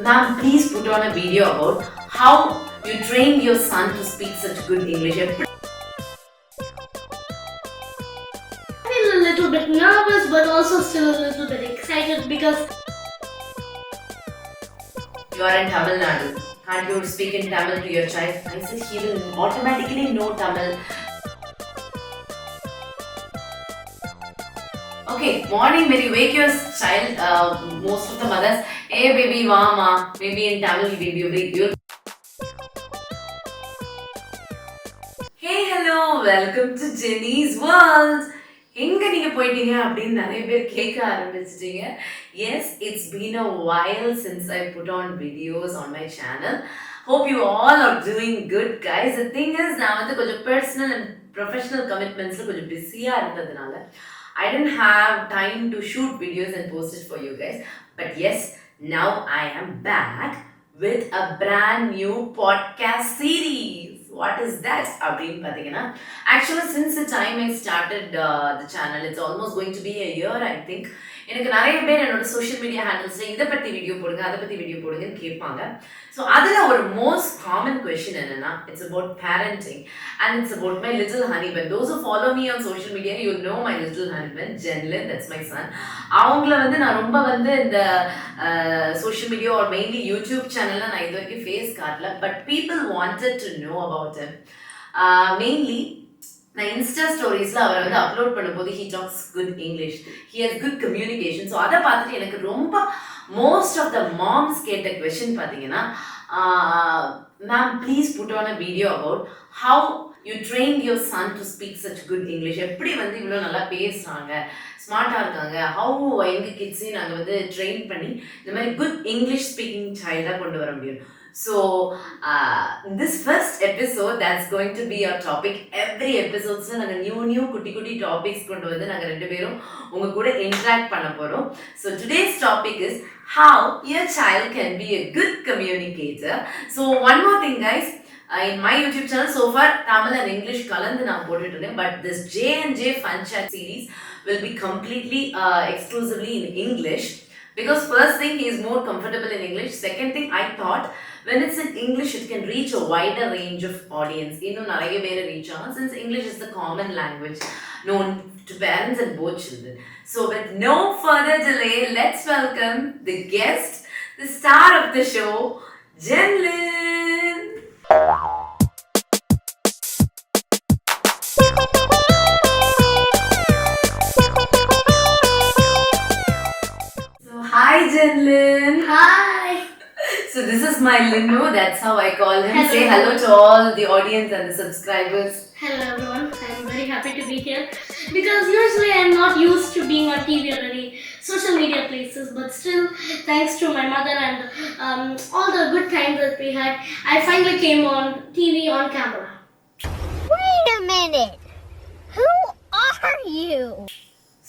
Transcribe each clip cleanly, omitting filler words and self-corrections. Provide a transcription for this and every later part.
Ma'am, please put on a video about how you trained your son to speak such good English. I feel a little bit nervous but also still a little bit excited because You are in Tamil Nadu. Can't you speak in Tamil to your child? I said he will automatically know Tamil. Okay, morning when you wake your child, most of the mothers, hey baby, mama, maybe in Tamil baby, you'll Hey hello, welcome to Jenny's World. எங்க நீங்க போயிட்டீங்க அப்படின்னு நிறைய பேர் கேட்க ஆரம்பிச்சிட்டீங்க. Yes, it's been a while since I put on videos on my channel. Hope you all are doing good guys. The thing is நான் வந்து கொஞ்சம் personal and professional commitmentsல கொஞ்சம் பிஸியா இருந்ததுனால I didn't have time to shoot videos and post it for you guys. But yes, now I am back with a brand new podcast series. What is that? Actually, since the time I started the channel, it's almost going to be a year, I think. எனக்கு நிறைய பேர் என்னோட social media ஹேண்டில்ஸில் இதை பற்றி video போடுங்க அதை பற்றி video போடுங்கன்னு கேட்பாங்க. ஸோ அதில் ஒரு மோஸ்ட் காமன் கொஷின் என்னன்னா it's about parenting and it's about my little honeybun. Those who follow me on social media you know my little honeybun ஜென்லின், தட்ஸ் மை சன். அவங்கள வந்து நான் ரொம்ப வந்து இந்த சோஷியல் மீடியா ஒரு மெயின்லி யூடியூப் சேனலில் நான் இது வரைக்கும் ஃபேஸ் காட்டல. But people wanted to know about him. Mainly நான் இன்ஸ்டா ஸ்டோரிஸில் அவரை வந்து அப்லோட் பண்ணும்போது he talks good English, he has good communication. So அதை பார்த்துட்டு எனக்கு ரொம்ப மோஸ்ட் ஆஃப் த மாம்ஸ் கேட்ட கொஷின் பார்த்தீங்கன்னா, ma'am please put on a video about how you train your son to speak such good English. எப்படி வந்து இவ்வளோ நல்லா பேசுகிறாங்க, ஸ்மார்ட்டாக இருக்காங்க, ஹவு எங்கள் கிட்ஸையும் நாங்கள் வந்து ட்ரெயின் பண்ணி இந்த மாதிரி குட் இங்கிலீஷ் ஸ்பீக்கிங் சைல்டாக கொண்டு வர முடியும். So, this first episode, that's going to be our topic. Every episode, நாங்கள் நியூ குட்டி டாபிக்ஸ் கொண்டு வந்து நாங்கள் ரெண்டு பேரும் உங்கள் கூட இன்ட்ராக்ட் பண்ண போகிறோம். So, today's topic is how your child can be a good communicator. So, one more thing guys, in my YouTube channel so far, Tamil and English கலந்து நான் போட்டுட்டு இருந்தேன். But this J&J Fun Chat series will be completely exclusively in English. Because first thing, he is more comfortable in English. Second thing, I thought when it's in English, it can reach a wider range of audience. Innum nariya vera reach agum, since English is the common language known to parents and both children. So with no further delay, let's welcome the guest, the star of the show, Jenlyn. Hi Jenlyn. hi. So this is my Linu, that's how I call him. Hello. Say hello to all the audience and the subscribers. Hello everyone. I'm very happy to be here because usually I'm not used to being on TV or any social media places, but still thanks to my mother and all the good times that we had, I finally came on TV on camera. Wait a minute. Who are you?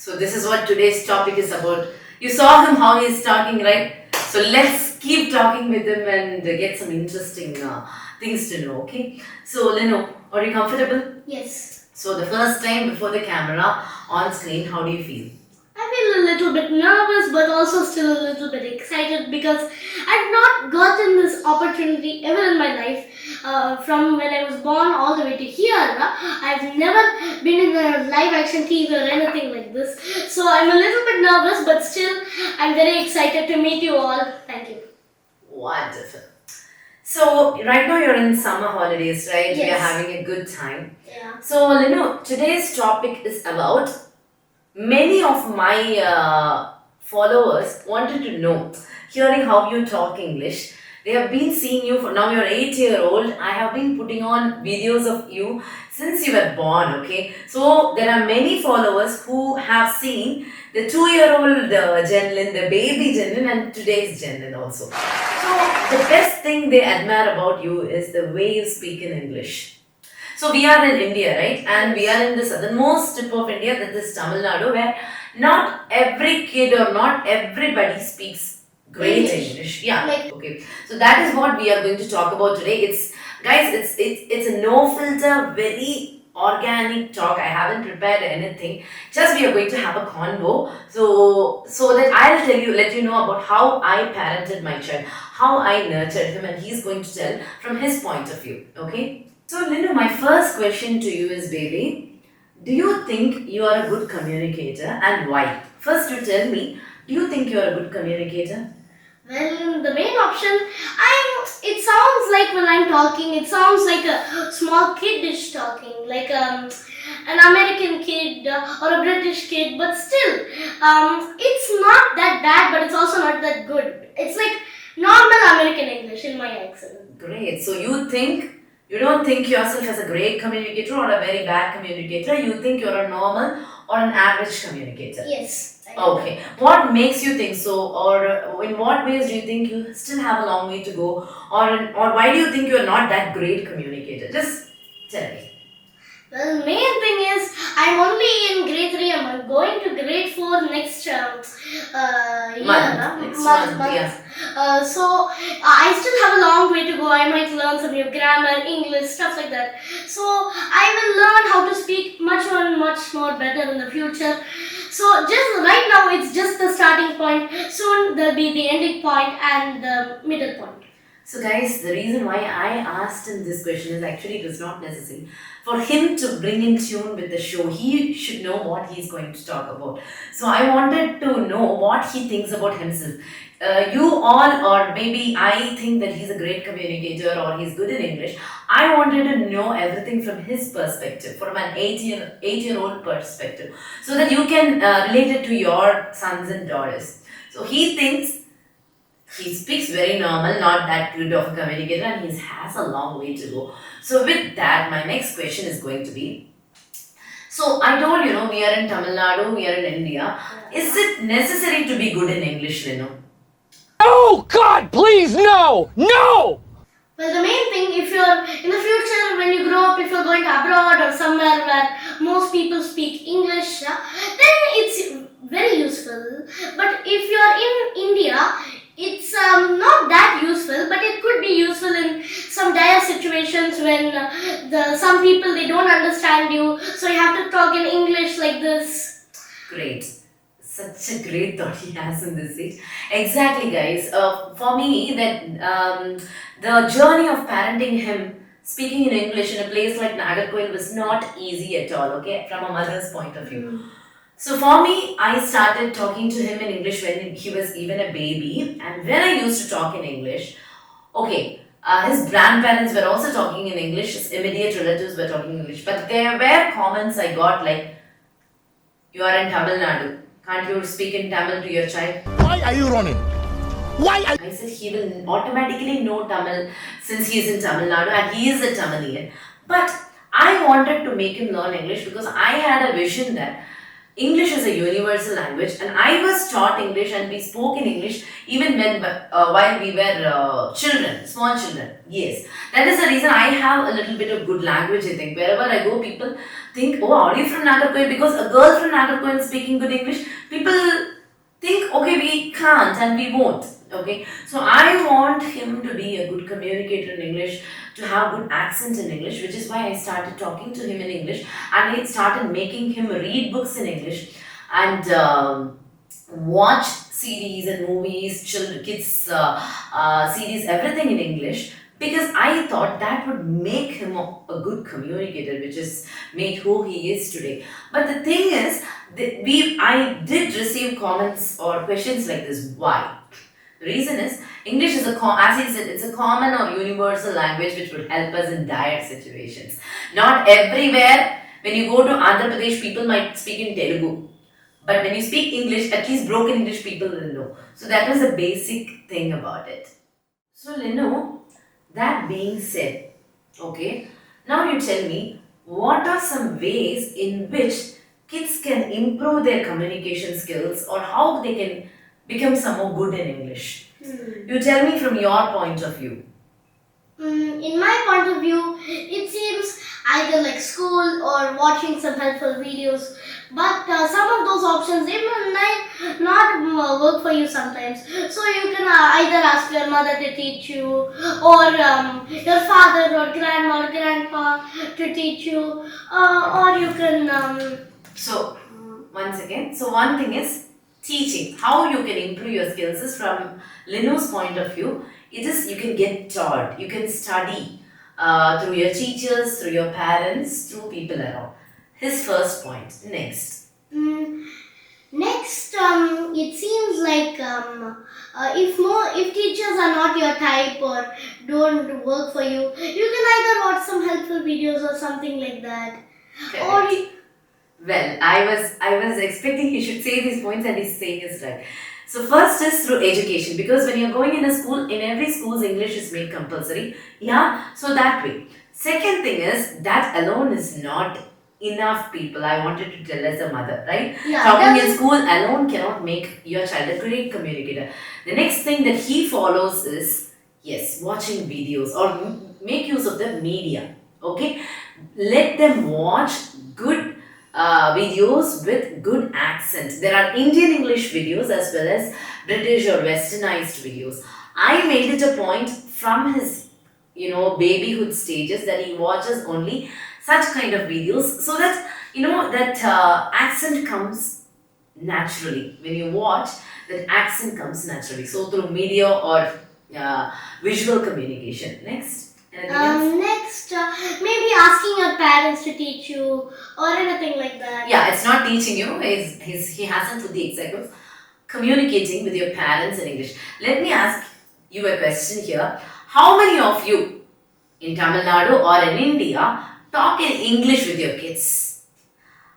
So this is what today's topic is about. You saw him how he's talking, right? So let's keep talking with him and get some interesting things to know, okay? So Linu, are you comfortable? Yes. So the first time before the camera on screen, how do you feel? I feel a little bit nervous but also still a little bit excited because I've not gotten this opportunity ever in my life. From when I was born all the way to here, I've never been in a live action TV or anything like this. So I'm a little bit nervous but still I'm very excited to meet you all. Thank you. Wonderful. So right now you're in summer holidays, right? Yes. You're having a good time. Yeah. So Linu, today's topic is about many of my followers wanted to know, hearing how you talk English. They have been seeing you for now. You're 8-year-old. I have been putting on videos of you since you were born. Okay, so there are many followers who have seen the 2-year-old Jenlyn, the baby Jenlyn, and today's Jenlyn also. So the best thing they admire about you is the way you speak in English. So we are in India, right? And we are in the southernmost tip of India, that is Tamil Nadu, where not every kid or not everybody speaks great English. Yeah. Okay. So that is what we are going to talk about today. It's guys, it's a no filter, very organic talk. I haven't prepared anything. Just we are going to have a convo. So that I'll let you know about how I parented my child, how I nurtured him, and he's going to tell from his point of view. Okay. So Lindu, my first question to you is, baby, do you think you are a good communicator and why? First, you tell me, do you think you are a good communicator? Well, the main option, it sounds like when I'm talking, it sounds like a small kiddish talking, like an American kid or a British kid, but still, it's not that bad, but it's also not that good. It's like normal American English in my accent. Great. So you don't think yourself as a great communicator or a very bad communicator. You think you're a normal or an average communicator. Yes. Okay. What makes you think so, or in what ways do you think you still have a long way to go, or why do you think you're not that great communicator? Just tell me. Well, main thing is I'm only in grade 3. I'm going to grade 4 next year. Next month, yeah. So I still have a long way to go. I might learn some new grammar, English, stuff like that. So I will learn how to speak much more better in the future. So just right now it's just the starting point. Soon there'll be the ending point and the middle point. So guys, the reason why I asked him this question is actually it was not necessary for him to bring in tune with the show. He should know what he's going to talk about. So I wanted to know what he thinks about himself. You all, or maybe I think that he's a great communicator or he's good in English. I wanted to know everything from his perspective, from an 8-year-old perspective, so that you can relate it to your sons and daughters. So he thinks he speaks very normal, not that good of a communicator, and he has a long way to go. So with that, my next question is going to be, so I told we are in Tamil Nadu, we are in India. Is it necessary to be good in English, Linu? Oh God, please, no! No! Well, the main thing, if you're in the future, when you grow up, if you're going abroad or somewhere where most people speak English, then it's very useful. But if you're in India, it's not that useful, but it could be useful in some dire situations when some people, they don't understand you, so you have to talk in English like this. Great. Such a great thought he has in this age. Exactly, guys. For me, that the journey of parenting him, speaking in English in a place like Nagarkoil was not easy at all, okay, from a mother's point of view. So for me, I started talking to him in English when he was even a baby, and when I used to talk in English, okay, his grandparents were also talking in English, his immediate relatives were talking English, but there were comments I got like, you are in Tamil Nadu, can't you speak in Tamil to your child? Why are you running? Why are I said he will automatically know Tamil since he is in Tamil Nadu and he is a Tamilian. But I wanted to make him learn English because I had a vision that English is a universal language, and I was taught English and we spoke in English even when while we were children, small children. Yes, that is the reason I have a little bit of good language. I think wherever I go, people think, "Oh, are you from Nagarkoil?" Because a girl from Nagarkoil is speaking good English, people think, "Okay, we can't and we won't." Okay, so I want him to be a good communicator in English, to have good accent in English, which is why I started talking to him in English, and I started making him read books in English and watch series and movies, kids series, everything in English, because I thought that would make him a good communicator, which is made who he is today. But the thing is, I did receive comments or questions like this. Why? The reason is, English is as he said, it's a common or universal language which would help us in dire situations. Not everywhere, when you go to Andhra Pradesh, people might speak in Telugu. But when you speak English, at least broken English people will know. So that was the basic thing about it. So Linu, that being said, okay, now you tell me, what are some ways in which kids can improve their communication skills, or how they can become some more good in English? You tell me from your point of view. In my point of view, it seems either like school or watching some helpful videos. But some of those options they might not work for you sometimes. So you can either ask your mother to teach you, or your father or grandma or grandpa to teach you, or you can. So, once again, so one thing is teaching. How you can improve your skills is from Linu's point of view. It is you can get taught, you can study through your teachers, through your parents, through people around. His first point. Next. Mm, Next, it seems like if teachers are not your type or don't work for you, you can either watch some helpful videos or something like that. Or Correct. Well, I was expecting he should say these points and he's saying is right. So first is through education, because when you're going in a school, in every school's English is made compulsory. Yeah, so that way. Second thing is that alone is not enough, people. I wanted to tell as a mother, right? Yeah, Talking in that's- school alone cannot make your child a great communicator. The next thing that he follows is yes, watching videos or make use of the media. Okay, let them watch good videos with good accent. There are Indian English videos as well as British or westernized videos. I made it a point from his babyhood stages that he watches only such kind of videos, so that that accent comes naturally. When you watch, that accent comes naturally, so through media or visual communication. Next, anything else? Next, maybe asking your parents to teach you or anything like that. Yeah, it's not teaching you. He hasn't put the exact words. Communicating with your parents in English. Let me ask you a question here. How many of you in Tamil Nadu or in India talk in English with your kids?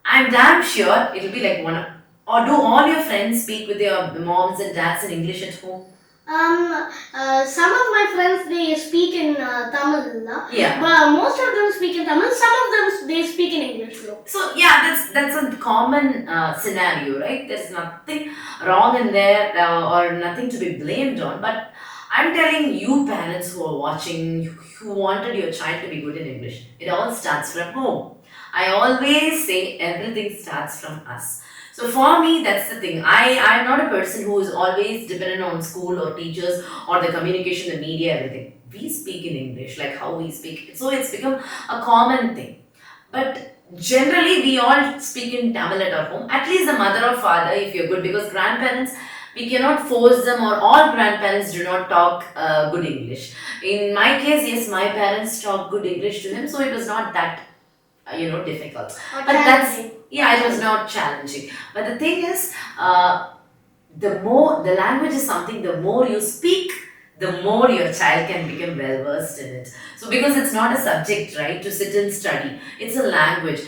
I'm damn sure it'll be like one. Or do all your friends speak with your moms and dads in English at home? Some of my friends they speak in Tamil, Yeah. but most of them speak in Tamil. Some of them they speak in English. Though. So yeah, that's a common scenario, right? There's nothing wrong in there or nothing to be blamed on. But I'm telling you, parents who are watching, who wanted your child to be good in English, it all starts from home. I always say everything starts from us. So for me, that's the thing. I'm not a person who is always dependent on school or teachers or the communication, the media, everything. We speak in English, like how we speak. So it's become a common thing. But generally, we all speak in Tamil at our home. At least the mother or father, if you're good, because grandparents, we cannot force them, or all grandparents do not talk good English. In my case, yes, my parents talk good English to him, so it was not that difficult. Or But that's challenging. yeah, it was not challenging. But the thing is, the language is something. The more you speak, the more your child can become well versed in it. So because it's not a subject, right, to sit and study, it's a language.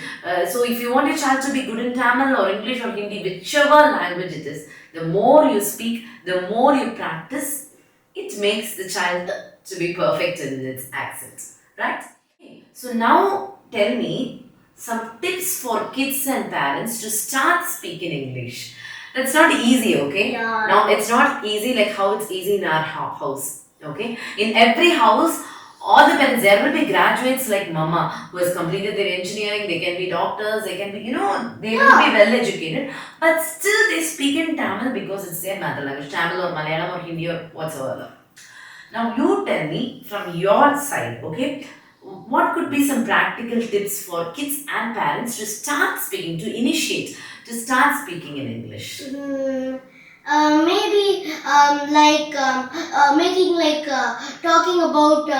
So if you want your child to be good in Tamil or English or Hindi, whichever language it is, the more you speak, the more you practice, it makes the child to be perfect in its accent, right? Okay, so now tell me some tips for kids and parents to start speaking English. That's not easy, okay? Yeah. Now it's not easy like how it's easy in our house, okay? In every house, all the parents, there will be graduates like Mama who has completed their engineering, they can be doctors, they can be, they will be well educated, but still they speak in Tamil because it's their mother language, Tamil or Malayalam or Hindi or whatsoever. Now you tell me from your side, okay, what could be some practical tips for kids and parents to start speaking, to initiate, to start speaking in English? Maybe making talking about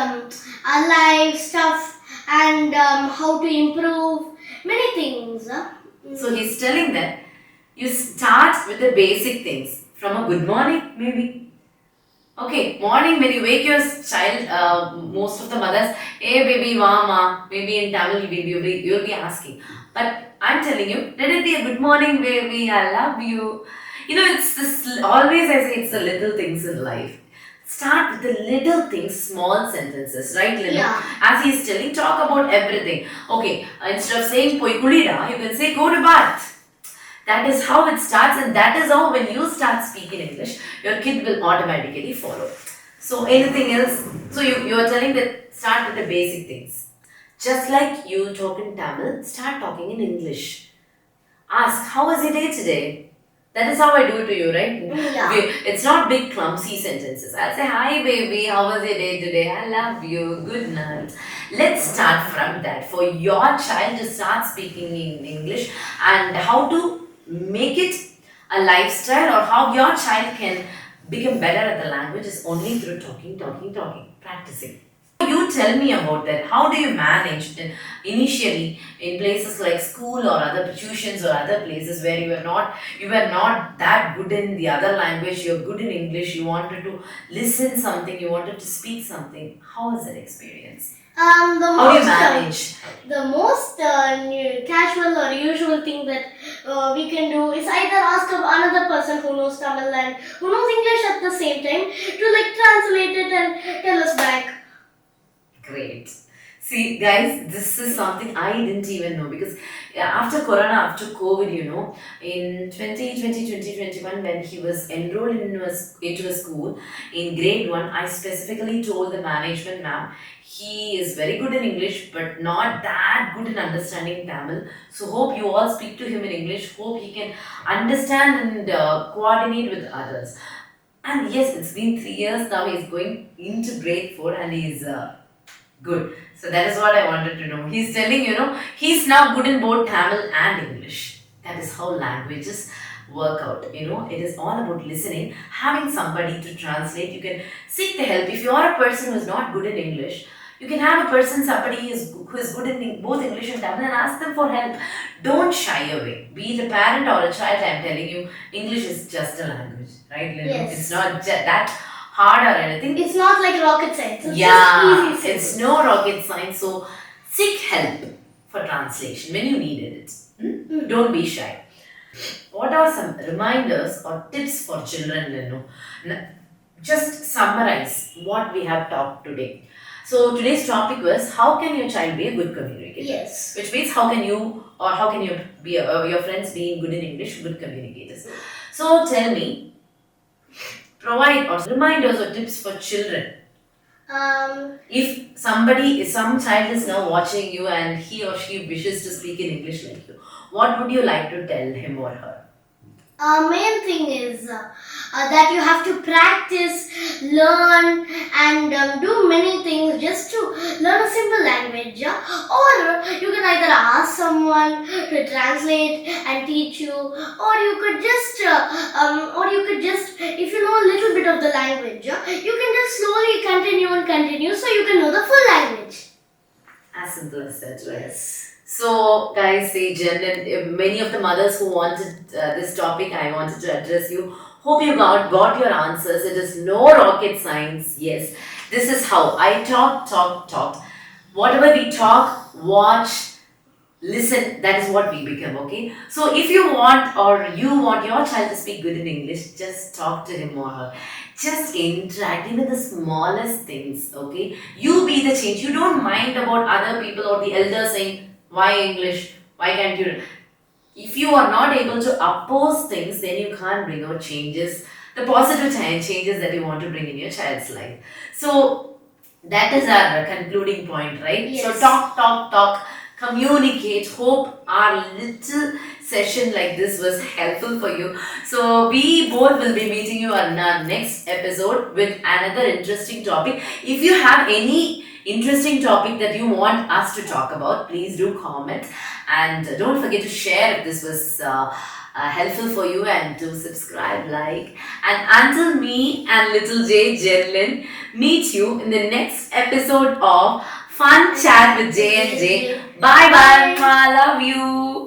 our life stuff and how to improve many things. So he's telling that you start with the basic things, from a good morning maybe. Okay, morning when you wake your child, most of the mothers, hey baby, mama, maybe in Tamil you'll be asking. But I'm telling you, let it be a good morning baby, I love you. It's this, always I say it's the little things in life. Start with the little things, small sentences, right, Linu? Yeah. As he's telling, talk about everything. Okay, instead of saying poi kulida, you can say go to bath. That is how it starts, and that is how when you start speaking English, your kid will automatically follow. So anything else? So you are telling that start with the basic things. Just like you talk in Tamil, start talking in English. Ask, how was your day today? That is how I do it to you, right? Yeah. It's not big clumsy sentences. I'll say, hi baby, how was your day today? I love you, good night. Let's start from that. For your child to start speaking in English and how to make it a lifestyle or how your child can become better at the language is only through talking, practicing. You tell me about that. How do you manage initially in places like school or other tuitions or other places where you were not that good in the other language, you're good in English, you wanted to listen something, you wanted to speak something. How was that experience? How do you manage? The most casual or usual thing that we can do is either ask another person who knows Tamil and who knows English at the same time to like translate it and tell us back. Great. See, guys, this is something I didn't even know because after Corona, after COVID, in 2021, when he was enrolled into a school in grade 1, I specifically told the management, ma'am, he is very good in English but not that good in understanding Tamil. So, hope you all speak to him in English. Hope he can understand and coordinate with others. And yes, it's been 3 years now, he's going into grade 4 and he's good. So that is what I wanted to know. He's telling, he's now good in both Tamil and English. That is how languages work out. It is all about listening, having somebody to translate. You can seek the help. If you are a person who is not good in English, you can have somebody who is good in both English and Tamil and ask them for help. Don't shy away. Be it a parent or a child, I am telling you, English is just a language, right? Yes. It's not that hard or anything. It's not like rocket science. It's Yeah, just easy. it's no rocket science. So seek help for translation when you needed it. Don't be shy. What are some reminders or tips for children, Lenu? Just summarize what we have talked today. So today's topic was how can your child be a good communicator? Yes. Which means how can you be your friends being good in English, good communicators. So tell me, provide or reminders or tips for children. If some child is now watching you and he or she wishes to speak in English like you, what would you like to tell him or her? Main thing is that you have to practice, learn, and do many things just to learn a simple language. Or you can either ask someone to translate and teach you, or you could just, if you know a little bit of the language, you can just slowly continue so you can know the full language. As simple as that, right? Yes. So, guys, Jen and many of the mothers who wanted this topic, I wanted to address you. Hope you got your answers. It is no rocket science. Yes, this is how I talk. Whatever we talk, watch, listen, that is what we become, okay? So, if you want your child to speak good in English, just talk to him or her. Just interact with the smallest things, okay? You be the change. You don't mind about other people or the elders saying, why English? Why can't you? If you are not able to oppose things, then you can't bring out changes, the positive changes that you want to bring in your child's life. So that is our concluding point, right? Yes. So talk, communicate. Hope our little session like this was helpful for you. So we both will be meeting you on our next episode with another interesting topic. If you have any interesting topic that you want us to talk about, please do comment and don't forget to share if this was helpful for you and to subscribe, like, and until me and little J Jenlyn meet you in the next episode of Fun Chat with J and J. Bye bye, love you.